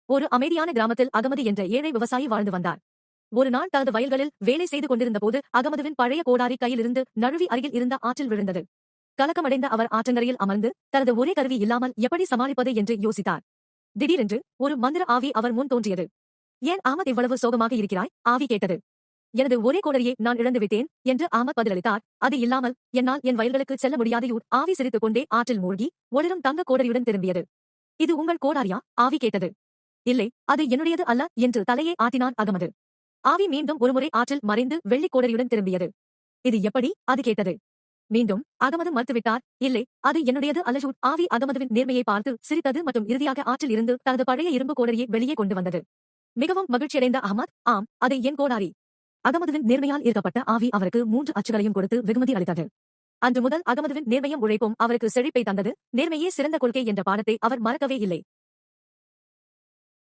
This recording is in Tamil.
ஒரு அமைதியான கிராமத்தில் அகமது என்ற ஏழை விவசாயி வாழ்ந்து வந்தார். ஒரு நாள் தனது வயல்களில் வேலை செய்து கொண்டிருந்த போது அகமதுவின் பழைய கோடாரி கையிலிருந்து நழுவி அருகில் இருந்த ஆற்றில் விழுந்தது. கலக்கமடைந்த அவர் ஆற்றங்கரையில் அமர்ந்து தனது ஒரே கருவி இல்லாமல் எப்படி சமாளிப்பது என்று யோசித்தார். திடீரென்று ஒரு மந்திர ஆவி அவர் முன் தோன்றியது. ஏன் அகமது இவ்வளவு சோகமாக இருக்கிறாய்? ஆவி கேட்டது. எனது ஒரே கோடரியை நான் இழந்துவிட்டேன் என்று அகமது பதிலளித்தார். அது இல்லாமல் என்னால் என் வயல்களுக்கு செல்ல முடியாது. ஆவி சிரித்துக் கொண்டே ஆற்றில் மூழ்கி ஒளிரும் தங்க கோடரியுடன் திரும்பியது. இது உங்கள் கோடாரியா? ஆவி கேட்டது. இல்லை, அது என்னுடையது அல்ல என்று தலையை ஆட்டினான் அகமது. ஆவி மீண்டும் ஒருமுறை ஆற்றில் மறைந்து வெள்ளிக் கோடரியுடன் திரும்பியது. இது எப்படி? அது கேட்டது. மீண்டும் அகமது மறுத்துவிட்டார். இல்லை, அது என்னுடையது அல்ல. ஆவி அகமதுவின் நேர்மையை பார்த்து சிரித்தது மற்றும் இறுதியாக ஆற்றில் இருந்து தனது பழைய இரும்பு கோடரியை வெளியே கொண்டு வந்தது. மிகவும் மகிழ்ச்சியடைந்த அகமது, ஆம், அது என் கோடாரி. அகமதுவின் நேர்மையால் ஈர்க்கப்பட்ட ஆவி அவருக்கு 3 அச்சுகளையும் கொடுத்து வெகுமதி அளித்தது. அன்று முதல் அகமதுவின் நேர்மையும் உழைப்பும் அவருக்கு செழிப்பை தந்தது. நேர்மையே சிறந்த கொள்கை என்ற பாடத்தை அவர் மறக்கவே இல்லை.